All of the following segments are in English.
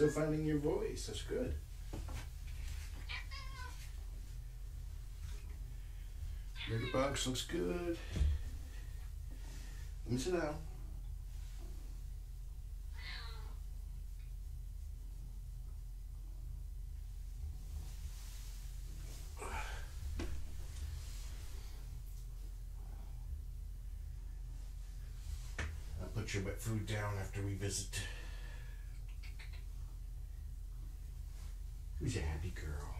still finding your voice. That's good. Litter box looks good. Let me sit down. I'll put your wet food down after we visit. Who's a happy girl?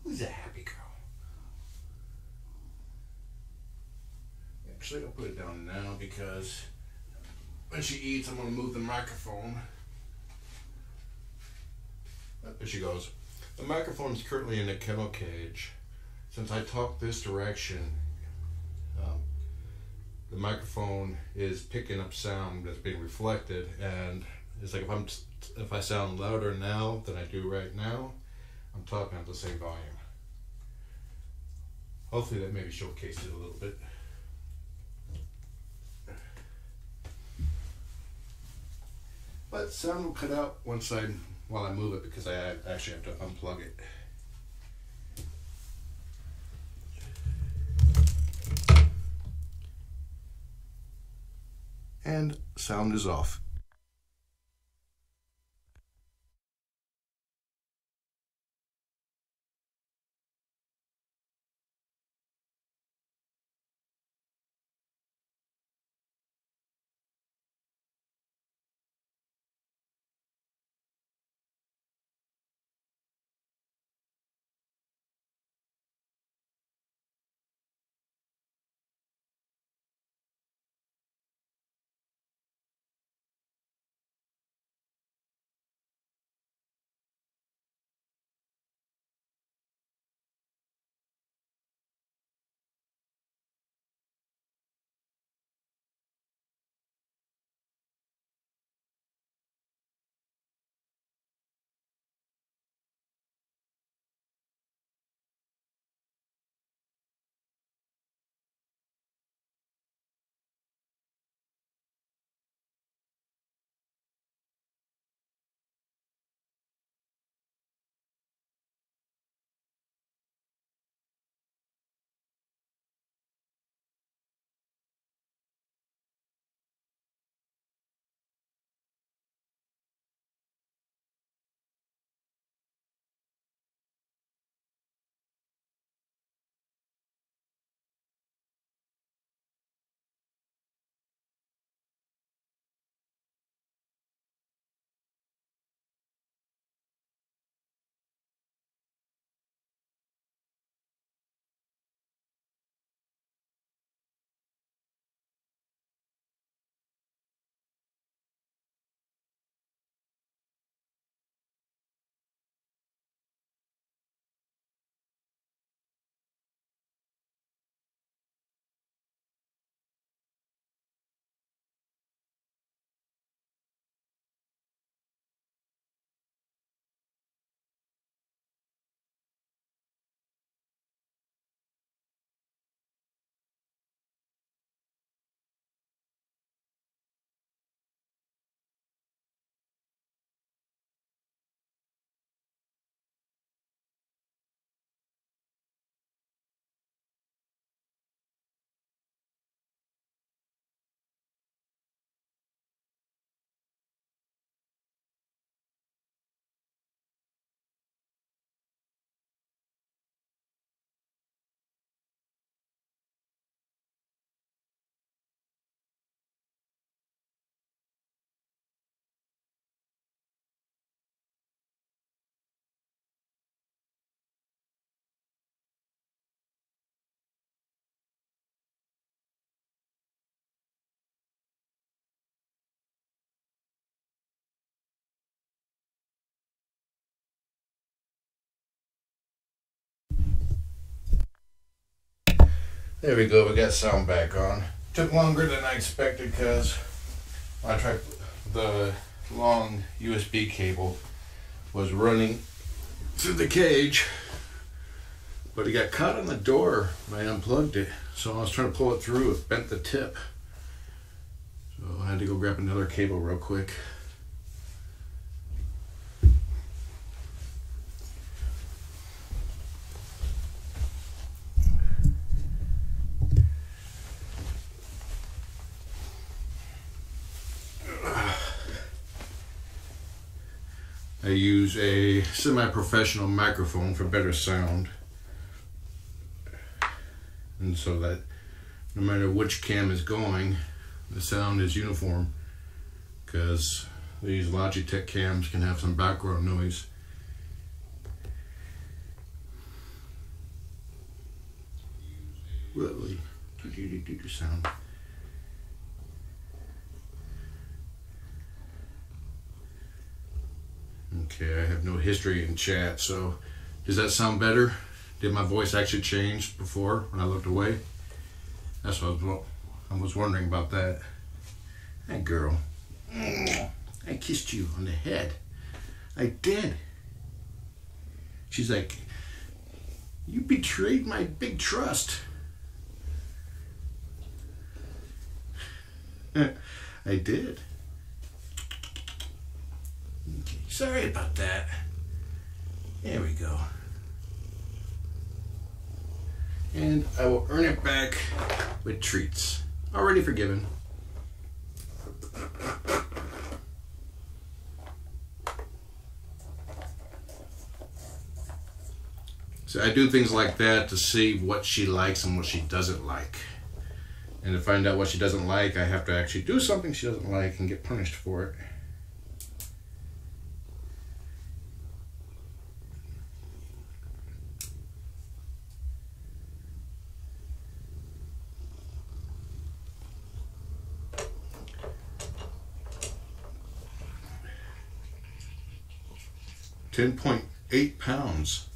Who's a happy girl? Actually, I'll put it down now because when she eats, I'm going to move the microphone. There she goes. The microphone is currently in a kennel cage. Since I talk this direction, the microphone is picking up sound that's being reflected, and it's like if I sound louder now than I do right now, I'm talking at the same volume. Hopefully that maybe showcases it a little bit. But sound will cut out while I move it because I actually have to unplug it. And sound is off. There we go, we got sound back on. Took longer than I expected because I tried the long USB cable was running through the cage, but it got caught on the door when I unplugged it. So I was trying to pull it through, it bent the tip. So I had to go grab another cable real quick. I use a semi-professional microphone for better sound. And so that no matter which cam is going, the sound is uniform, because these Logitech cams can have some background noise. Really sound. Okay, I have no history in chat, so does that sound better? Did my voice actually change before when I looked away? That's what I was wondering about that. Hey girl, I kissed you on the head. I did. She's like, you betrayed my big trust. I did. Okay, sorry about that. There we go. And I will earn it back with treats. Already forgiven. So I do things like that to see what she likes and what she doesn't like. And to find out what she doesn't like, I have to actually do something she doesn't like and get punished for it. £10.8 pounds.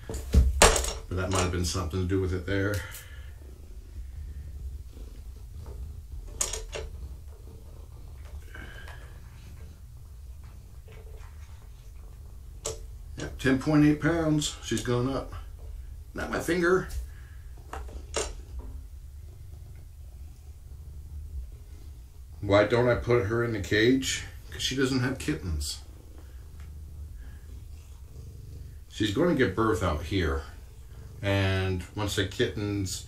But that might have been something to do with it there. Yep, 10.8 pounds. She's gone up. Not my finger. Why don't I put her in the cage? Because she doesn't have kittens. She's going to give birth out here. And once the kittens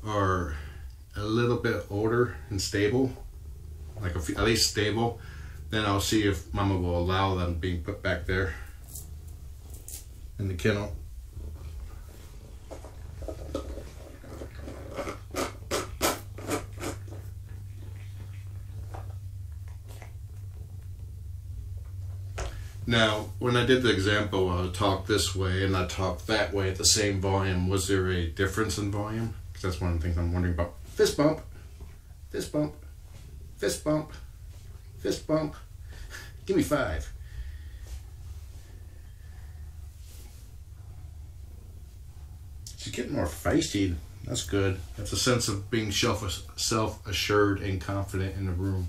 are a little bit older and stable, like at least stable, then I'll see if Mama will allow them being put back there in the kennel. Now, when I did the example, I talked this way and I talked that way at the same volume. Was there a difference in volume? Because that's one of the things I'm wondering about. Fist bump, fist bump, fist bump, fist bump. Give me 5. She's getting more feisty. That's good. That's a sense of being self-assured and confident in the room.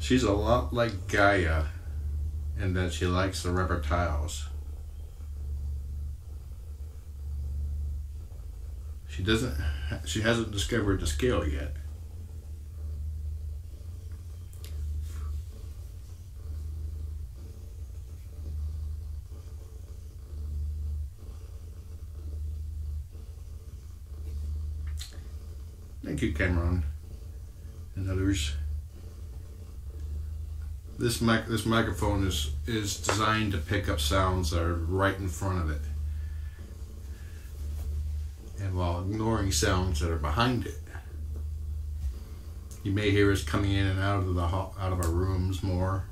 She's a lot like Gaia in that she likes the rubber tiles. She hasn't discovered the scale yet. Thank you, Cameron and others. This microphone is designed to pick up sounds that are right in front of it, and while ignoring sounds that are behind it. You may hear us coming in and out of our rooms more,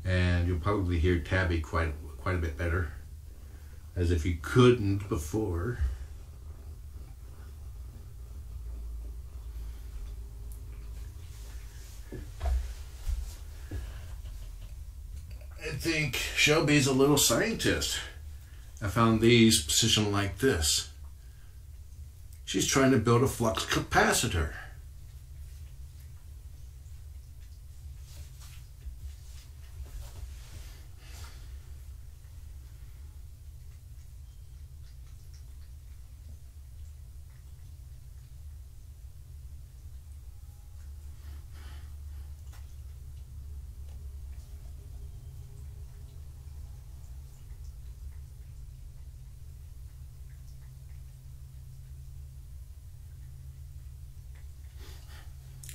and you'll probably hear Tabby quite a bit better, as if you couldn't before. I think Shelby's a little scientist. I found these positioned like this. She's trying to build a flux capacitor.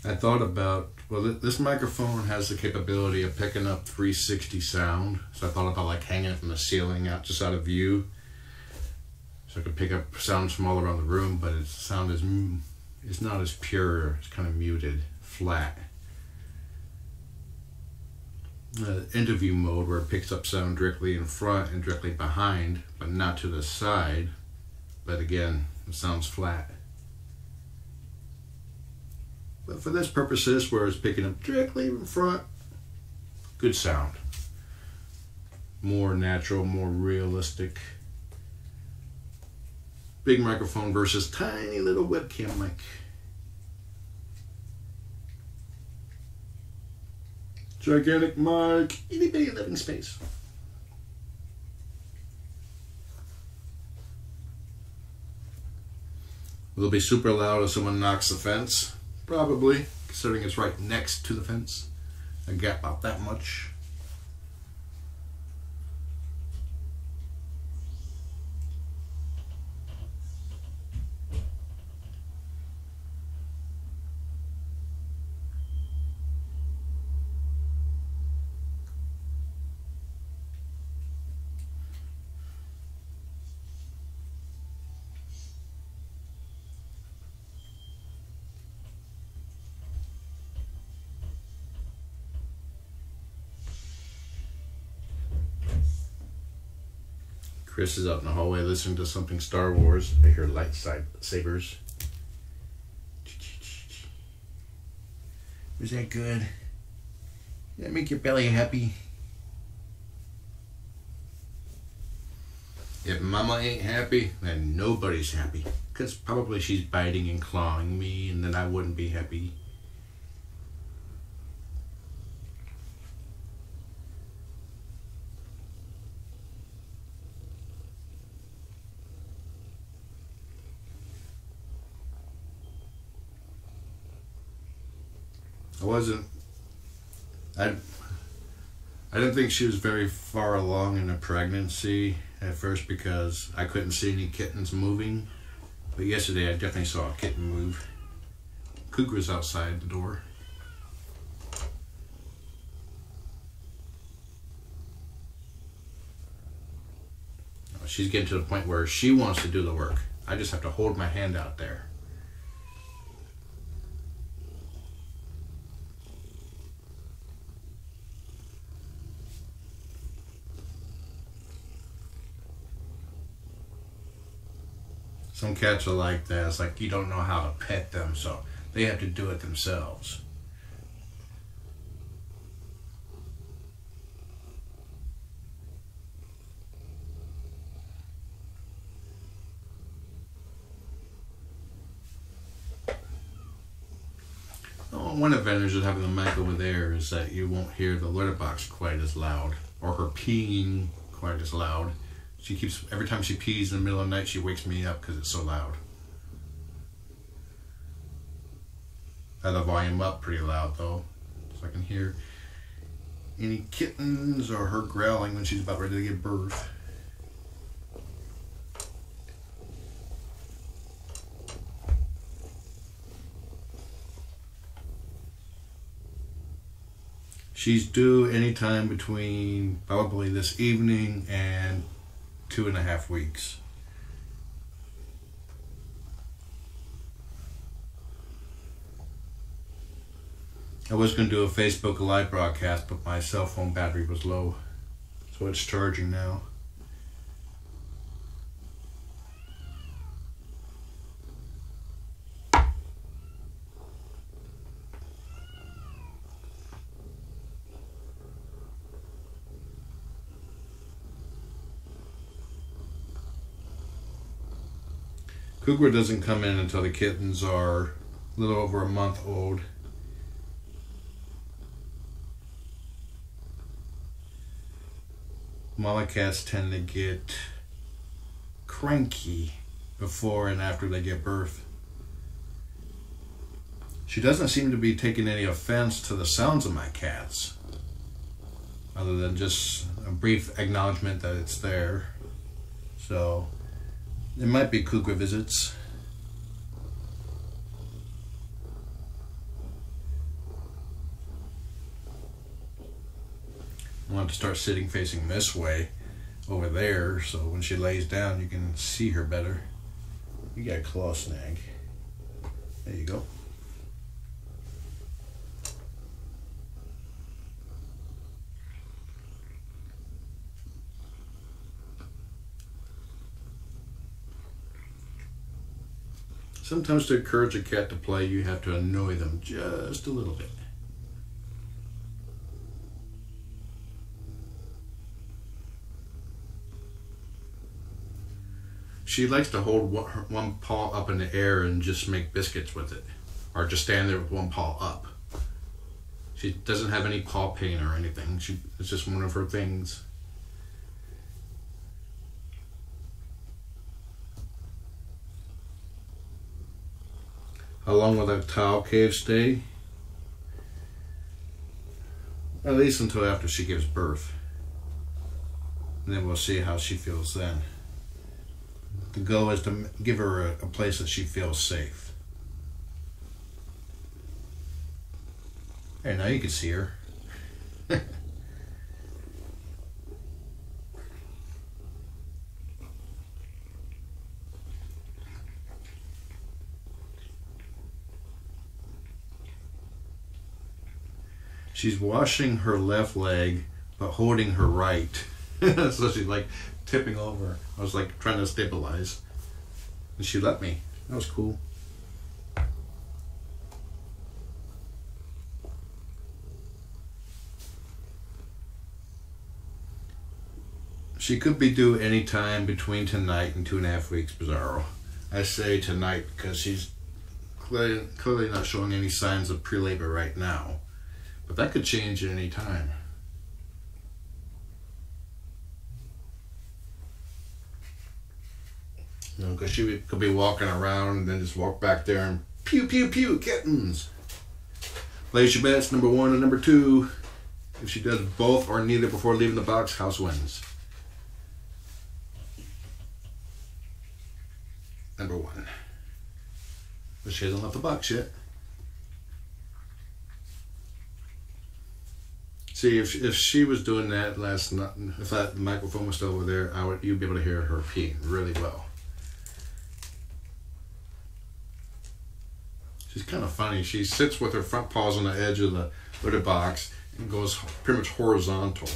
I thought about, well, this microphone has the capability of picking up 360 sound. So I thought about like hanging it from the ceiling out just out of view. So I could pick up sounds from all around the room, but its sound is not as pure. It's kind of muted, flat. Interview mode where it picks up sound directly in front and directly behind, but not to the side. But again, it sounds flat. But for this purposes, where it's picking up directly in front, good sound. More natural, more realistic. Big microphone versus tiny little webcam mic. Gigantic mic, itty bitty living space. Will it be super loud if someone knocks the fence? Probably, considering it's right next to the fence. A gap about that much. Chris is out in the hallway listening to something Star Wars. I hear lightsabers. Was that good? Did that make your belly happy? If Mama ain't happy, then nobody's happy. Because probably she's biting and clawing me, and then I wouldn't be happy. I didn't think she was very far along in a pregnancy at first because I couldn't see any kittens moving. But yesterday I definitely saw a kitten move. Cougar was outside the door. She's getting to the point where she wants to do the work. I just have to hold my hand out there. Some cats are like that. It's like you don't know how to pet them, so they have to do it themselves. Oh, one advantage of having the mic over there is that you won't hear the litter box quite as loud, or her peeing quite as loud. She keeps, every time she pees in the middle of the night, she wakes me up because it's so loud. I have the volume up pretty loud though, so I can hear any kittens or her growling when she's about ready to give birth. She's due anytime between probably this evening and 2.5 weeks. I was going to do a Facebook Live broadcast, but my cell phone battery was low, so it's charging now. Cougar doesn't come in until the kittens are a little over a month old. Mama cats tend to get cranky before and after they give birth. She doesn't seem to be taking any offense to the sounds of my cats, other than just a brief acknowledgement that it's there. So it might be cougar visits. I want to start sitting facing this way over there, so when she lays down you can see her better. You got a claw snag. There you go. Sometimes to encourage a cat to play, you have to annoy them just a little bit. She likes to hold one paw up in the air and just make biscuits with it, or just stand there with one paw up. She doesn't have any paw pain or anything. It's just one of her things. How long will that towel cave stay? At least until after she gives birth. And then we'll see how she feels then. The goal is to give her a place that she feels safe. Hey, now you can see her. She's washing her left leg, but holding her right. So she's like tipping over. I was like trying to stabilize. And she let me. That was cool. She could be due any time between tonight and 2.5 weeks, Bizarro. I say tonight because she's clearly not showing any signs of pre-labor right now. But that could change at any time. You know, because she could be walking around and then just walk back there and pew, pew, pew, kittens. Place your bets, number 1 and number 2. If she does both or neither before leaving the box, house wins. Number 1. But she hasn't left the box yet. See, if she was doing that last night, if that microphone was still over there, you'd be able to hear her peeing really well. She's kind of funny. She sits with her front paws on the edge of the litter box and goes pretty much horizontal.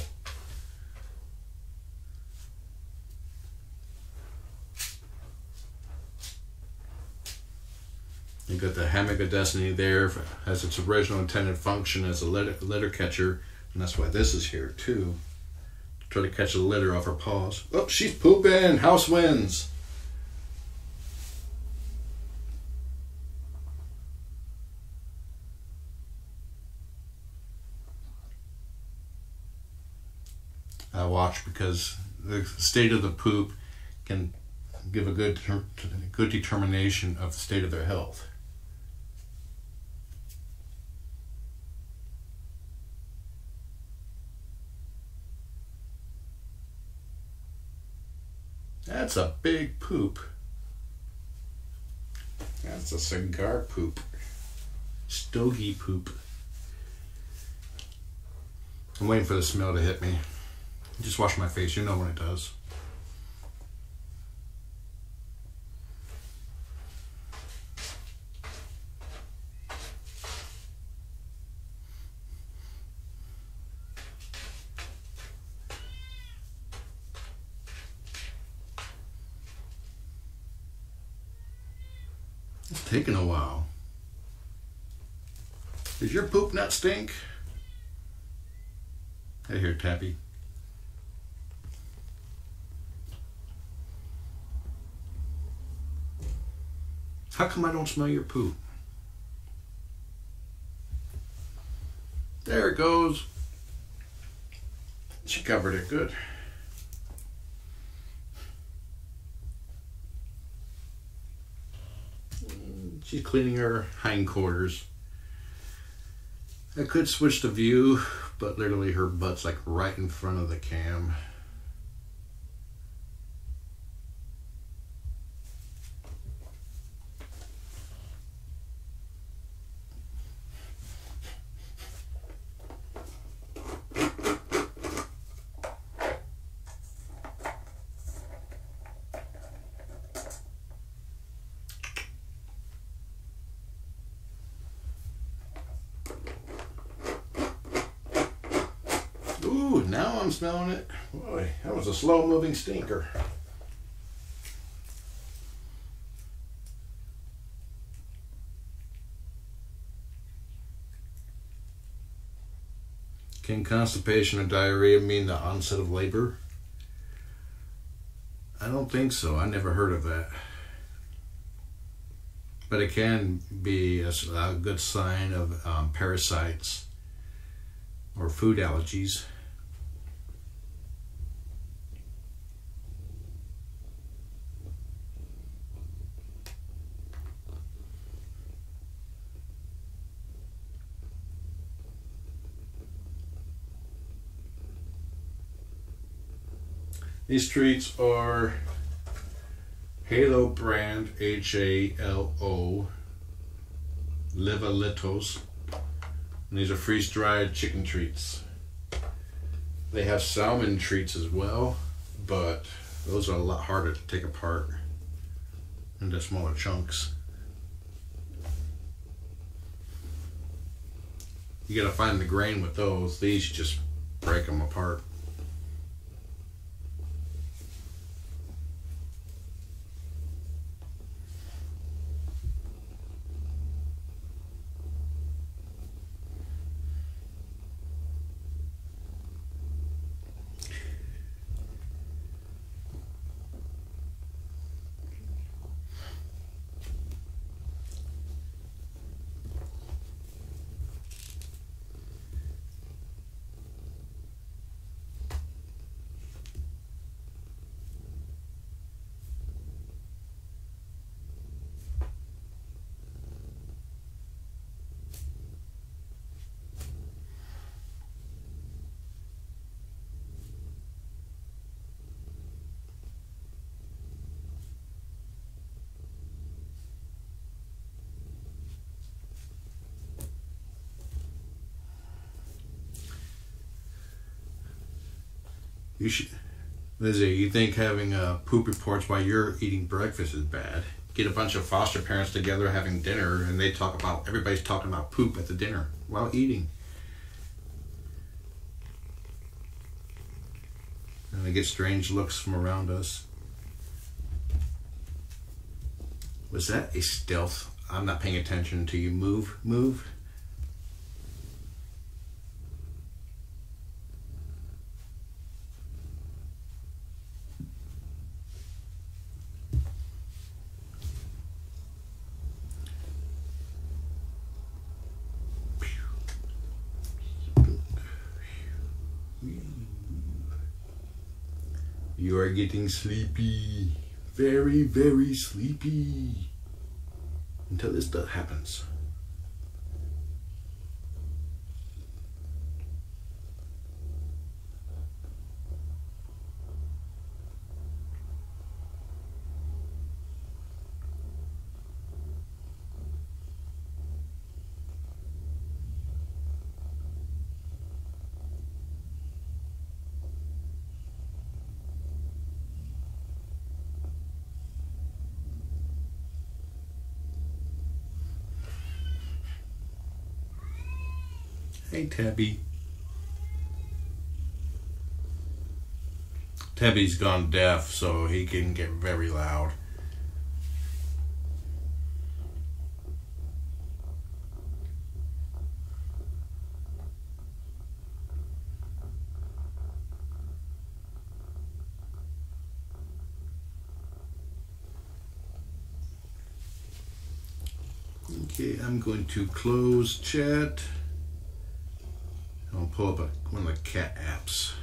You got the hammock of destiny there, has its original intended function as a litter catcher. And that's why this is here too. Try to catch the litter off her paws. Oh, she's pooping. House wins. I watch because the state of the poop can give a good determination of the state of their health. That's a big poop. That's a cigar poop. Stogie poop. I'm waiting for the smell to hit me. Just wash my face, you know when it does. It's taking a while. Does your poop not stink? Hey here, Tabby. How come I don't smell your poo? There it goes. She covered it good. She's cleaning her hindquarters. I could switch the view, but literally her butt's like right in front of the cam. Ooh, now I'm smelling it. Boy, that was a slow-moving stinker. Can constipation or diarrhea mean the onset of labor? I don't think so. I never heard of that. But it can be a good sign of parasites or food allergies. These treats are Halo brand, H-A-L-O, Livalitos. And these are freeze-dried chicken treats. They have salmon treats as well, but those are a lot harder to take apart into smaller chunks. You gotta find the grain with those. These, you just break them apart. You should, Lizzie, you think having poop reports while you're eating breakfast is bad? Get a bunch of foster parents together having dinner and they talk about, everybody's talking about poop at the dinner while eating. And they get strange looks from around us. Was that a stealth? I'm not paying attention to you. Move. You are getting sleepy. Very, very sleepy. Until this stuff happens. Hey, Tabby. Tabby's gone deaf, so he can get very loud. Okay, I'm going to close chat. I'll pull up one of the cat apps.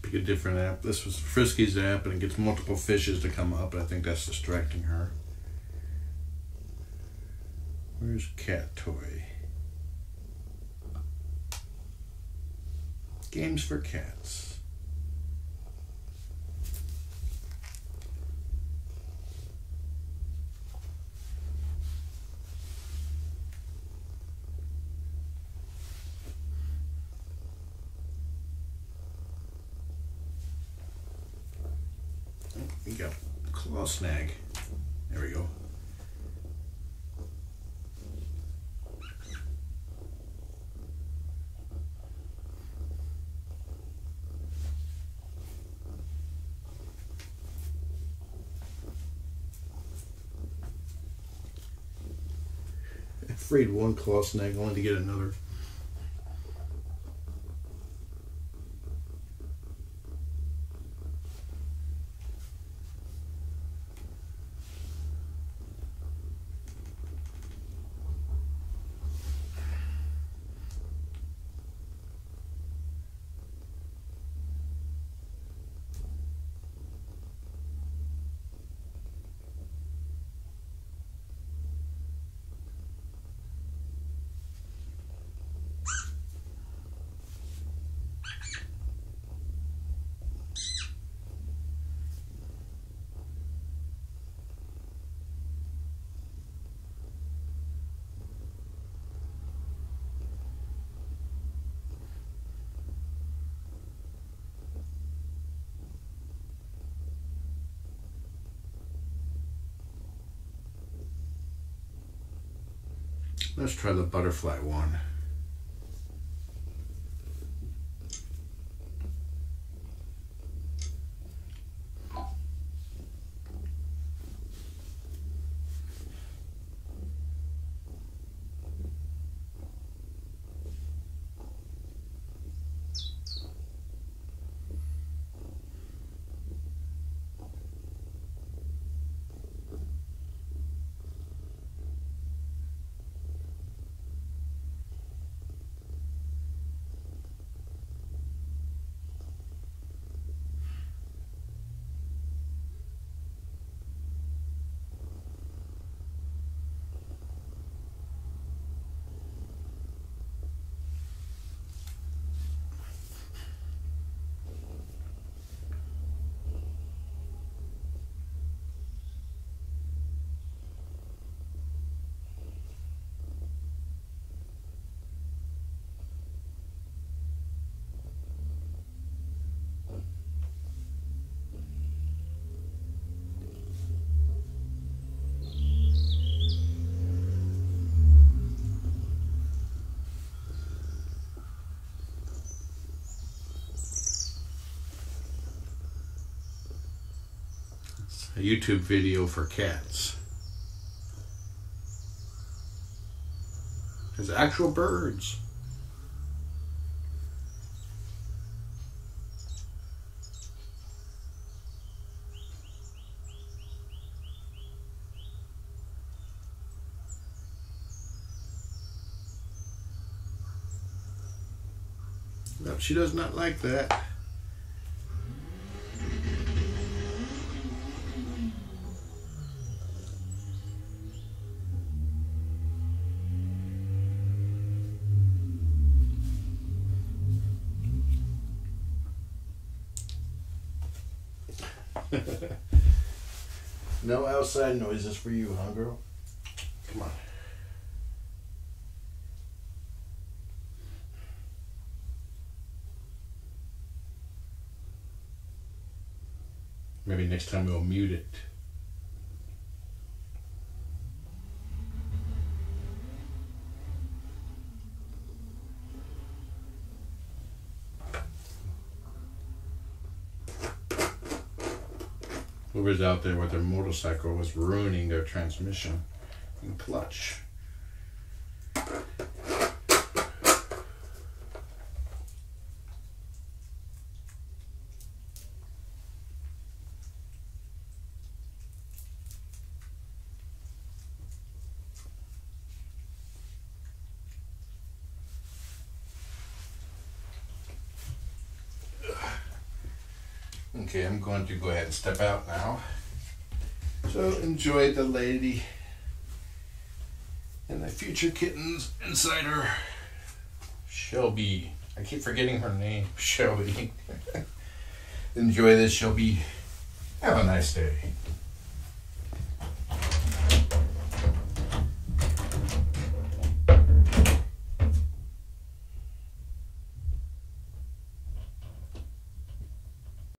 Pick a different app. This was Frisky's app, and it gets multiple fishes to come up, and I think that's distracting her. Where's Cat Toy? Games for cats. We got a claw snag. There we go. I freed one claw snag only to get another. Let's try the butterfly one. A YouTube video for cats. There's actual birds. No, she does not like that. No outside noises for you, huh, girl? Come on. Maybe next time we'll mute it. Whoever's out there with their motorcycle was ruining their transmission and clutch. Okay, I'm going to go ahead and step out now. So enjoy the lady and the future kittens inside her. Shelby. I keep forgetting her name. Shelby. Enjoy this, Shelby. Have a nice day.